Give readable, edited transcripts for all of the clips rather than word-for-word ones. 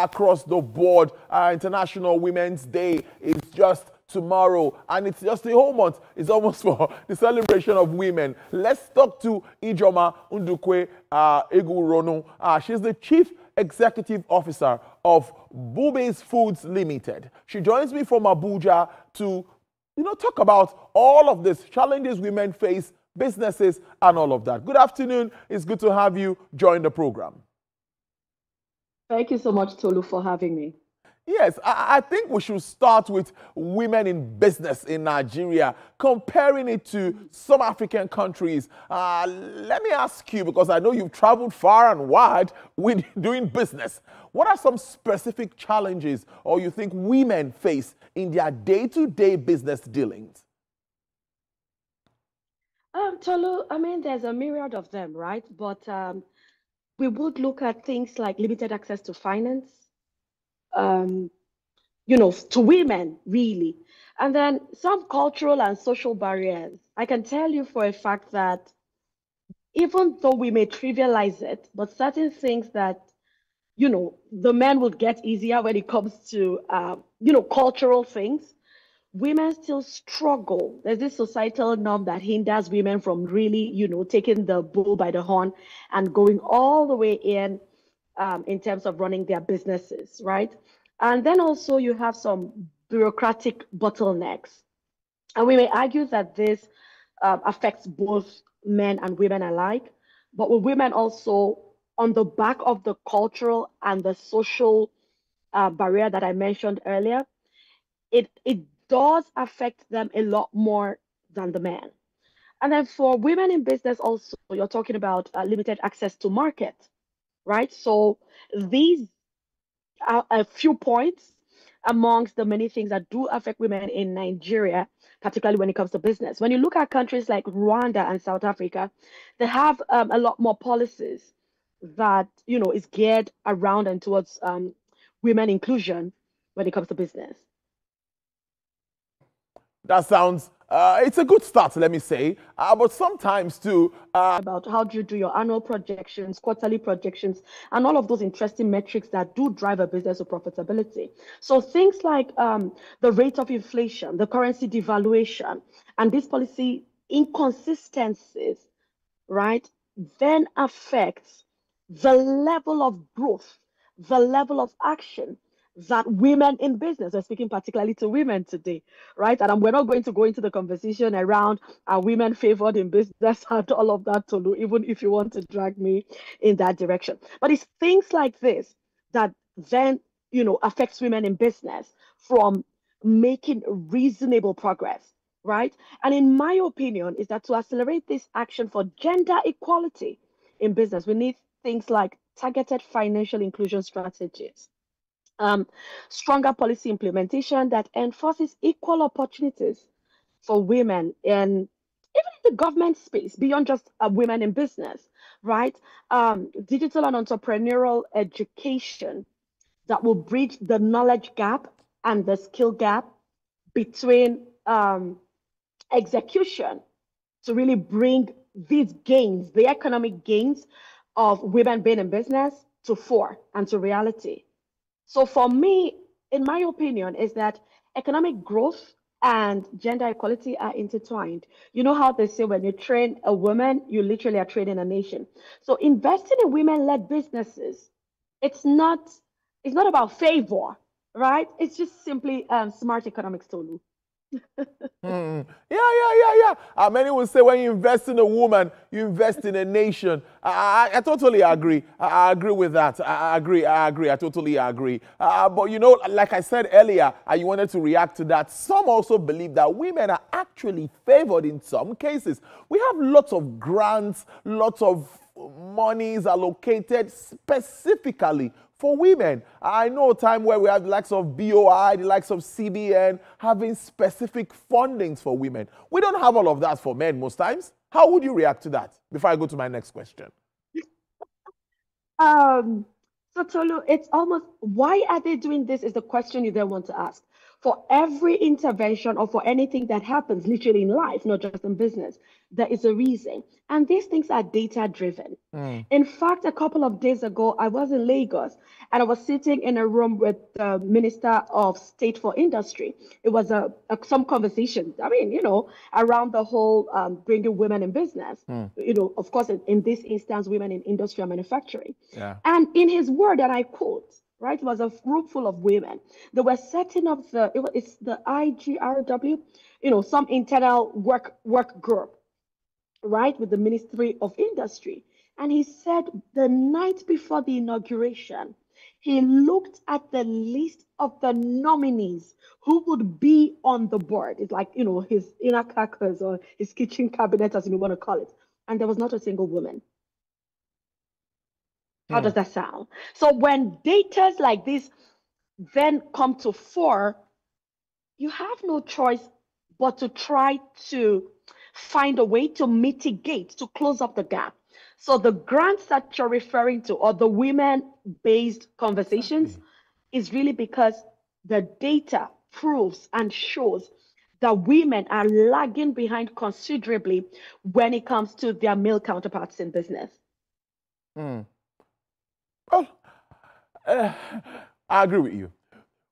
across the board. International Women's Day is just tomorrow, and it's just a whole month. It's almost for the celebration of women. Let's talk to Ijoma Ndukwe Eguronu. She's the Chief Executive Officer of Boobies Foods Limited. She joins me from Abuja to, talk about all of these challenges women face, businesses, and all of that. Good afternoon. It's good to have you join the program. Thank you so much, Tolu, for having me. Yes, I think we should start with women in business in Nigeria, comparing it to some African countries. Let me ask you, because I know you've traveled far and wide with doing business. What are some specific challenges or you think women face in their day-to-day business dealings? Tolu, I mean, there's a myriad of them, right? But we would look at things like limited access to finance, to women, really. And then some cultural and social barriers. I can tell you for a fact that even though we may trivialize it, but certain things that, the men would get easier when it comes to, cultural things, women still struggle. There's this societal norm that hinders women from really, taking the bull by the horn and going all the way in terms of running their businesses, right? And then also you have some bureaucratic bottlenecks. And we may argue that this affects both men and women alike, but with women also on the back of the cultural and the social barrier that I mentioned earlier, it does affect them a lot more than the men. And then for women in business also, you're talking about limited access to market, right? So these are a few points amongst the many things that do affect women in Nigeria, particularly when it comes to business. When you look at countries like Rwanda and South Africa, they have a lot more policies that, is geared around and towards women inclusion when it comes to business. That sounds, it's a good start, let me say. But sometimes too... about how do you do your annual projections, quarterly projections, and all of those interesting metrics that do drive a business to profitability. So things like the rate of inflation, the currency devaluation, and these policy inconsistencies, right, then affects the level of growth, the level of action that women in business, we're speaking particularly to women today, right? And we're not going to go into the conversation around are women favored in business and all of that, Tolu, even if you want to drag me in that direction. But it's things like this that then, affects women in business from making reasonable progress, right? And in my opinion, is that to accelerate this action for gender equality in business, we need things like targeted financial inclusion strategies. Stronger policy implementation that enforces equal opportunities for women in even in the government space beyond just women in business, right? Digital and entrepreneurial education that will bridge the knowledge gap and the skill gap between execution to really bring these gains, the economic gains of women being in business to fore and to reality. So for me, in my opinion, is that economic growth and gender equality are intertwined. You know how they say when you train a woman, you literally are training a nation. So investing in women-led businesses, it's not about favor, right? It's just simply smart economics, Tolu. Yeah. Many will say when you invest in a woman, you invest in a nation. I totally agree. I agree with that. I agree. I totally agree. But like I said earlier, you wanted to react to that. Some also believe that women are actually favored in some cases. We have lots of grants, lots of monies allocated specifically for women. I know a time where we have the likes of BOI, the likes of CBN, having specific fundings for women. We don't have all of that for men most times. How would you react to that before I go to my next question? So Tolu, it's almost, why are they doing this is the question you then want to ask. For every intervention or for anything that happens literally in life, not just in business, there is a reason. And these things are data driven. In fact, a couple of days ago, I was in Lagos and I was sitting in a room with the Minister of State for Industry. It was some conversation, I mean, around the whole bringing women in business. Of course, in this instance, women in industry and manufacturing. Yeah. And in his word, and I quote, right, it was a group full of women. They were setting up it's the IGRW, some internal work group, right, with the Ministry of Industry. And he said the night before the inauguration, he looked at the list of the nominees who would be on the board. It's like, his inner caucus or his kitchen cabinet, as you want to call it. And there was not a single woman. How does that sound? So when data like this then come to fore, you have no choice but to try to find a way to mitigate, to close up the gap. So the grants that you're referring to, or the women-based conversations, is really because the data proves and shows that women are lagging behind considerably when it comes to their male counterparts in business. Well, I agree with you.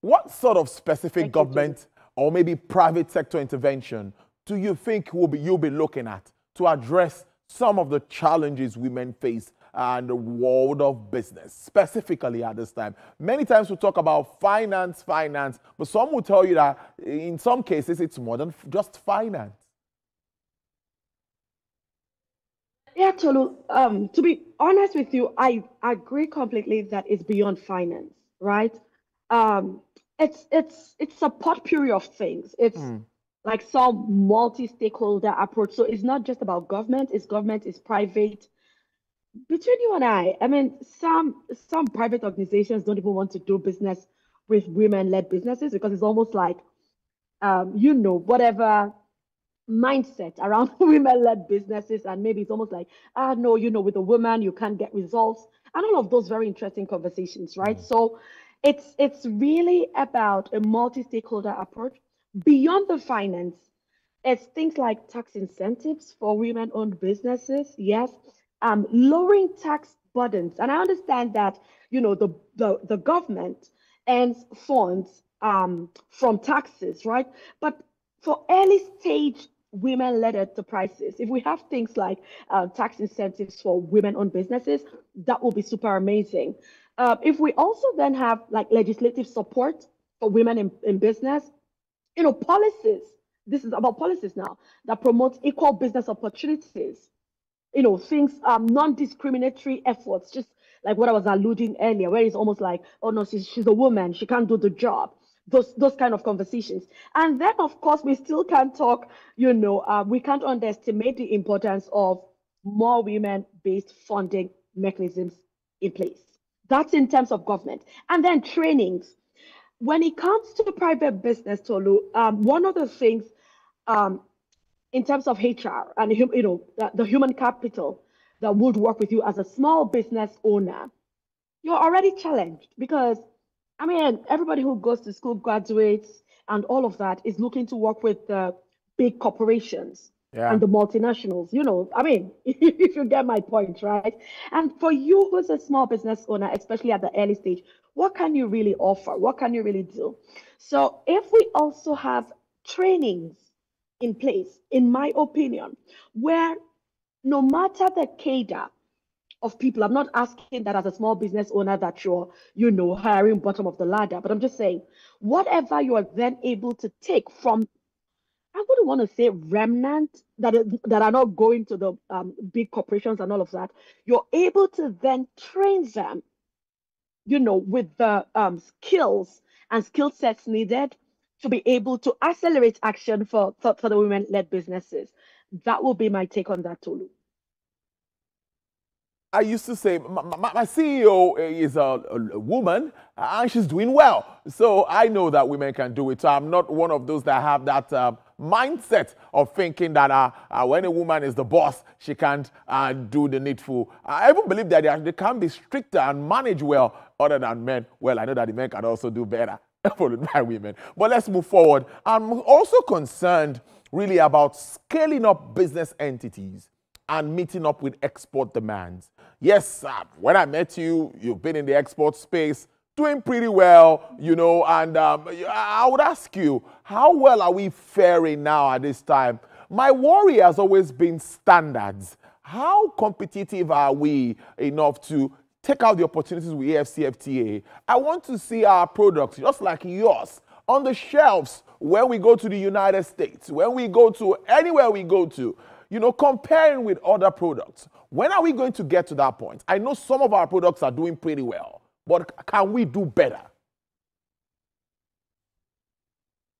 What sort of specific government or maybe private sector intervention do you think you'll be looking at to address some of the challenges women face in the world of business, specifically at this time? Many times we talk about finance, but some will tell you that in some cases it's more than just finance. Yeah, Tolu, to be honest with you, I agree completely that it's beyond finance, right? It's a potpourri of things. It's like some multi-stakeholder approach. So it's not just about government, it's private. Between you and I mean, some private organizations don't even want to do business with women-led businesses because it's almost like, whatever mindset around women-led businesses, and maybe it's almost like, no, with a woman you can't get results, and all of those very interesting conversations, right? So it's really about a multi-stakeholder approach beyond the finance. It's things like tax incentives for women-owned businesses, yes, lowering tax burdens, and I understand that the government earns funds from taxes, right? But for early stage women-led enterprises, if we have things like tax incentives for women-owned businesses, that will be super amazing. If we also then have like legislative support for women in business, policies, this is about policies now, that promote equal business opportunities, things, non-discriminatory efforts, just like what I was alluding earlier, where it's almost like, oh no, she's a woman, she can't do the job. Those kind of conversations. And then, of course, we still can't talk, we can't underestimate the importance of more women-based funding mechanisms in place. That's in terms of government. And then trainings. When it comes to private business, Tolu, one of the things in terms of HR and, the human capital that would work with you as a small business owner, you're already challenged because I mean, everybody who goes to school, graduates, and all of that is looking to work with the big corporations and the multinationals. I mean, if you get my point, right? And for you who's a small business owner, especially at the early stage, what can you really offer? What can you really do? So if we also have trainings in place, in my opinion, where no matter the cadre of people, I'm not asking that as a small business owner that you're, hiring bottom of the ladder, but I'm just saying, whatever you are then able to take from, I wouldn't want to say remnant that are not going to the big corporations and all of that, you're able to then train them, with the skills and skill sets needed to be able to accelerate action for the women-led businesses. That will be my take on that, Tolu. I used to say my CEO is a woman and she's doing well. So I know that women can do it. So I'm not one of those that have that mindset of thinking that when a woman is the boss, she can't do the needful. I even believe that they can be stricter and manage well other than men. Well, I know that the men can also do better. followed by women. But let's move forward. I'm also concerned really about scaling up business entities and meeting up with export demands. Yes, when I met you, you've been in the export space, doing pretty well, you know, and I would ask you, how well are we faring now at this time? My worry has always been standards. How competitive are we enough to take out the opportunities with AFCFTA? I want to see our products, just like yours, on the shelves when we go to the United States, when we go to anywhere we go to, you know, comparing with other products. When are we going to get to that point? I know some of our products are doing pretty well, but can we do better?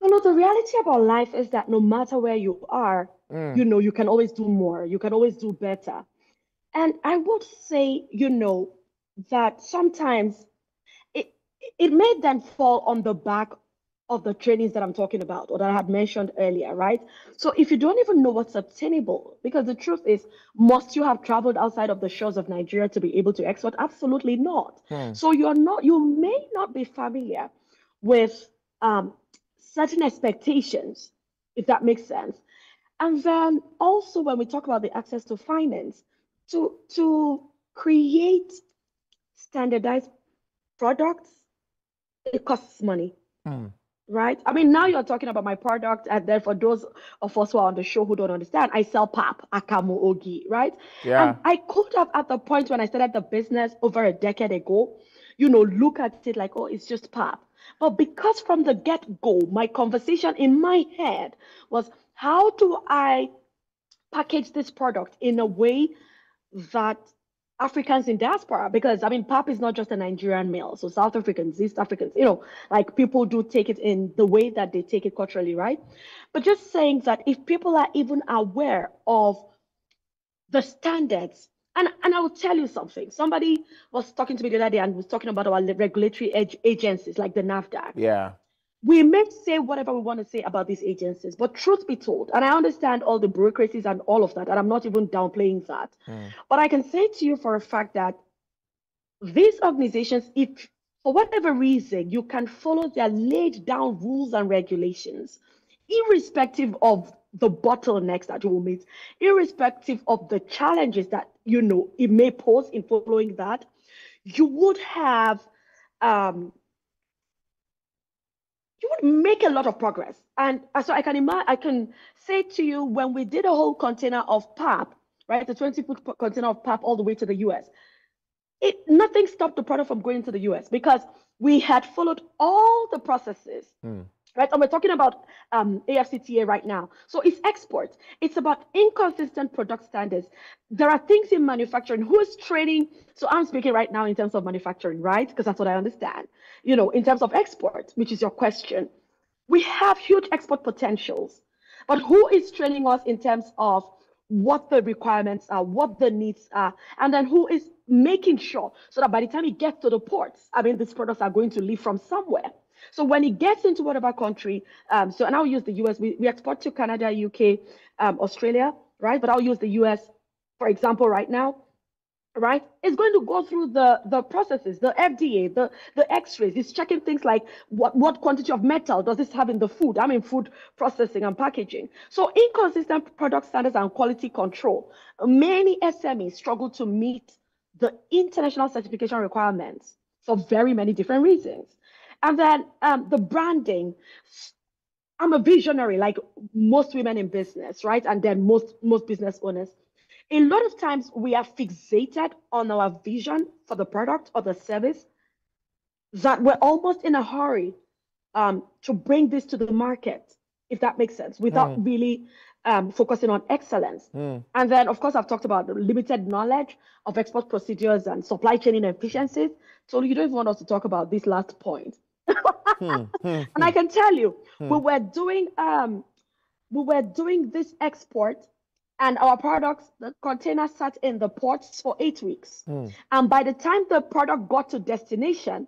No, the reality about life is that no matter where you are, you know, you can always do more. You can always do better. And I would say, you know, that sometimes it it may then fall on the back of the trainings that I'm talking about or that I had mentioned earlier, right? So if you don't even know what's obtainable, because the truth is, must you have traveled outside of the shores of Nigeria to be able to export? Absolutely not. So you may not be familiar with certain expectations, if that makes sense. And then also when we talk about the access to finance, to create standardized products, it costs money, right? I mean, now you're talking about my product, and then for those of us who are on the show who don't understand, I sell pap, akamu, ogi, right? Yeah. And I could have, at the point when I started the business over a decade ago, you know, look at it like, oh, it's just pap. But because from the get-go, my conversation in my head was, how do I package this product in a way that Africans in diaspora, because I mean, pap is not just a Nigerian meal. So South Africans, East Africans, you know, like people do take it in the way that they take it culturally, right? But just saying that if people are even aware of the standards, and I will tell you something. Somebody was talking to me the other day and was talking about our regulatory agencies like the NAFDAC. Yeah. We may say whatever we want to say about these agencies, but truth be told, and I understand all the bureaucracies and all of that, and I'm not even downplaying that. But I can say to you for a fact that these organizations, if for whatever reason you can follow their laid down rules and regulations, irrespective of the bottlenecks that you will meet, irrespective of the challenges that you know it may pose in following that, you would have you would make a lot of progress. And so I can say to you, when we did a whole container of pap, right, the 20-foot container of pap all the way to the US, nothing stopped the product from going to the US because we had followed all the processes. Right, and we're talking about AFCTA right now. So it's export. It's about inconsistent product standards. There are things in manufacturing. Who is training? So I'm speaking right now in terms of manufacturing, right? Because that's what I understand. You know, in terms of export, which is your question, we have huge export potentials. But who is training us in terms of what the requirements are, what the needs are, and then who is making sure so that by the time it gets to the ports, I mean, these products are going to leave from somewhere. So when it gets into whatever country, and I'll use the US, we export to Canada, UK, Australia, right? But I'll use the US, for example, right now, right? It's going to go through the processes, the FDA, the X-rays. It's checking things like what quantity of metal does this have in the food? I mean, food processing and packaging. So inconsistent product standards and quality control. Many SMEs struggle to meet the international certification requirements for very many different reasons. And then the branding. I'm a visionary, like most women in business, right? And then most business owners. A lot of times we are fixated on our vision for the product or the service that we're almost in a hurry to bring this to the market, if that makes sense, without really focusing on excellence. And then, of course, I've talked about the limited knowledge of export procedures and supply chain inefficiencies. So you don't even want us to talk about this last point. And I can tell you, we were doing this export, and our products, the container sat in the ports for 8 weeks. And by the time the product got to destination,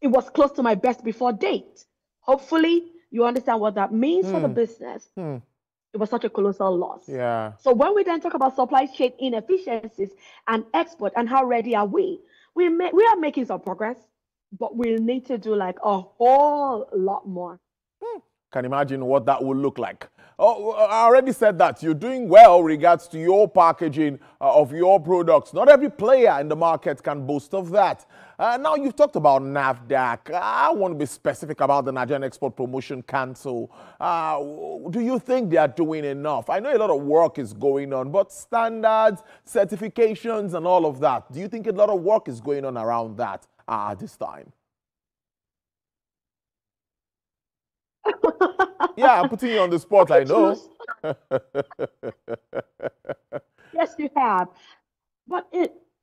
it was close to my best before date. Hopefully, you understand what that means for the business. It was such a colossal loss. Yeah. So when we then talk about supply chain inefficiencies and export and how ready are we are making some progress. but we'll need to do like a whole lot more. Can imagine what that would look like. Oh, I already said that you're doing well regards to your packaging of your products. Not every player in the market can boast of that. Now you've talked about NAFDAC. I want to be specific about the Nigerian Export Promotion Council. Do you think they are doing enough? I know a lot of work is going on, but standards, certifications, and all of that. Do you think a lot of work is going on around that at this time? Yeah, I'm putting you on the spot, I know. Yes, you have. But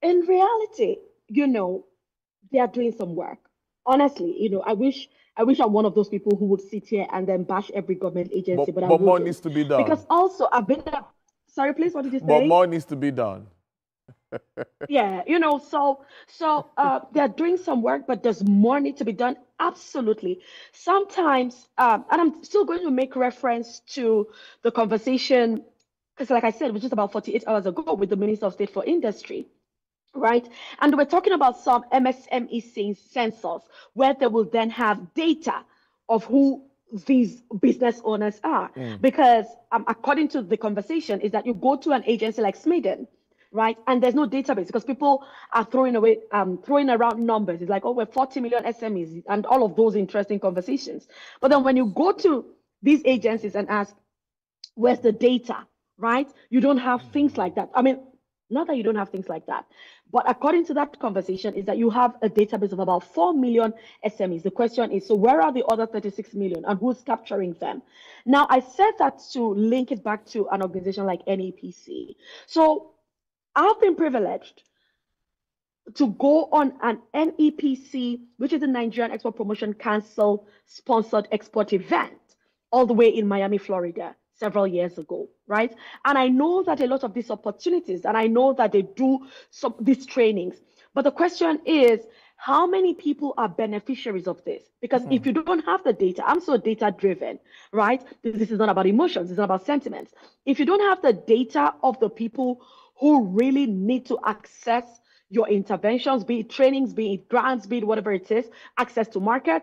in reality, they are doing some work. Honestly, I wish I'm one of those people who would sit here and then bash every government agency, but I But more wouldn't. needs to be done. Because also sorry, please, what did you But say? more needs to be done. Yeah, they're doing some work, but there's more need to be done. Absolutely. Sometimes, and I'm still going to make reference to the conversation, because like I said, it was just about 48 hours ago with the Minister of State for Industry, right? And we're talking about some MSME sensors where they will then have data of who these business owners are. Because according to the conversation, is that you go to an agency like Smeden, right? And there's no database because people are throwing around numbers. It's like, oh, we're 40 million SMEs and all of those interesting conversations. But then when you go to these agencies and ask, where's the data, right? You don't have things like that. I mean, not that you don't have things like that, but according to that conversation, is that you have a database of about 4 million SMEs. The question is, so where are the other 36 million and who's capturing them? Now, I said that to link it back to an organization like NEPC. So I've been privileged to go on an NEPC, which is the Nigerian Export Promotion Council sponsored export event, all the way in Miami, Florida, several years ago, right? And I know that a lot of these opportunities, and I know that they do these trainings, but the question is, how many people are beneficiaries of this? Because if you don't have the data, I'm so data driven, right? This is not about emotions, it's not about sentiments. If you don't have the data of the people who really need to access your interventions, be it trainings, be it grants, be it whatever it is, access to market,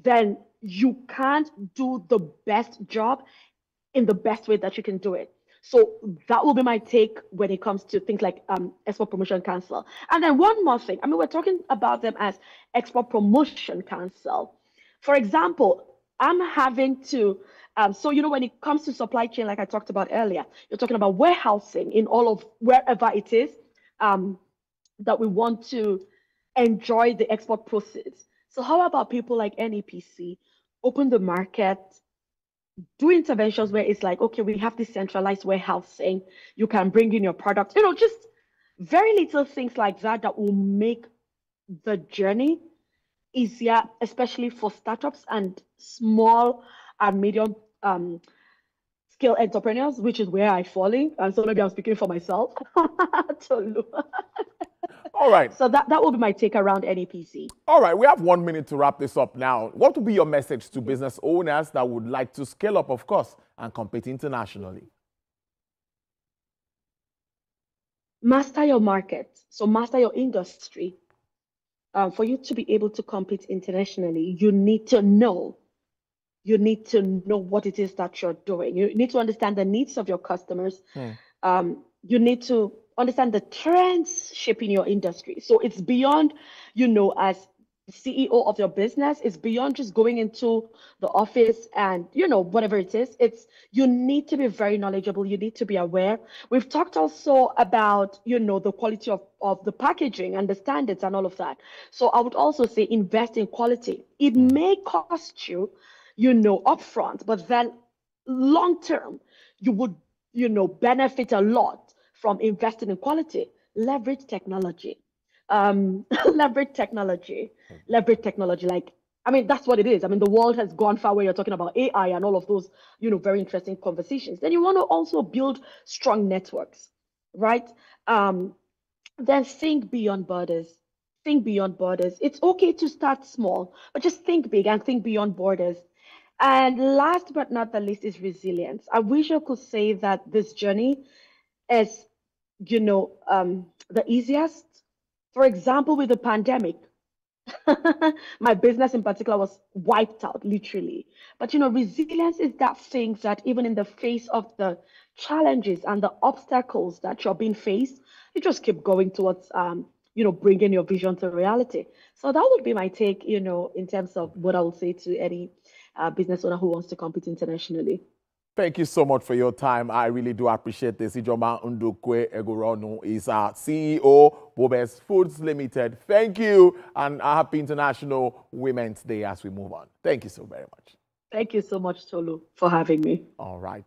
then you can't do the best job in the best way that you can do it. So that will be my take when it comes to things like Export Promotion Council. And then one more thing. I mean, we're talking about them as Export Promotion Council. For example, I'm having to, when it comes to supply chain, like I talked about earlier, you're talking about warehousing in all of wherever it is that we want to enjoy the export process. So how about people like NEPC open the market, do interventions where it's like, okay, we have this centralized warehousing, you can bring in your product, just very little things like that that will make the journey easier, especially for startups and small and medium scale entrepreneurs, which is where I fall in. And so maybe I'm speaking for myself. All right. So that will be my take around NEPC. All right, we have 1 minute to wrap this up now. What would be your message to business owners that would like to scale up, of course, and compete internationally? Master your market. So master your industry. For you to be able to compete internationally, you need to know. You need to know what it is that you're doing. You need to understand the needs of your customers. You need to understand the trends shaping your industry. So it's beyond, as CEO of your business, it's beyond just going into the office and, whatever it is. You need to be very knowledgeable. You need to be aware. We've talked also about, the quality of the packaging and the standards and all of that. So I would also say invest in quality. It may cost you, upfront, but then long term, you would, benefit a lot from investing in quality. Leverage technology. Leverage technology. Leverage technology. That's what it is. The world has gone far where you're talking about AI and all of those, very interesting conversations. Then you want to also build strong networks, right? Then think beyond borders. Think beyond borders. It's okay to start small, but just think big and think beyond borders. And last but not the least is resilience. I wish I could say that this journey is, the easiest. For example, with the pandemic, My business in particular was wiped out, literally. But resilience is that thing that even in the face of the challenges and the obstacles that you're being faced, you just keep going towards, bringing your vision to reality. So that would be my take, in terms of what I would say to any business owner who wants to compete internationally. Thank you so much for your time. I really do appreciate this. Ijoma Ndukwe Egoronu is our CEO, Bobes Foods Limited. Thank you, and a happy International Women's Day as we move on. Thank you so very much. Thank you so much, Tolu, for having me. All right.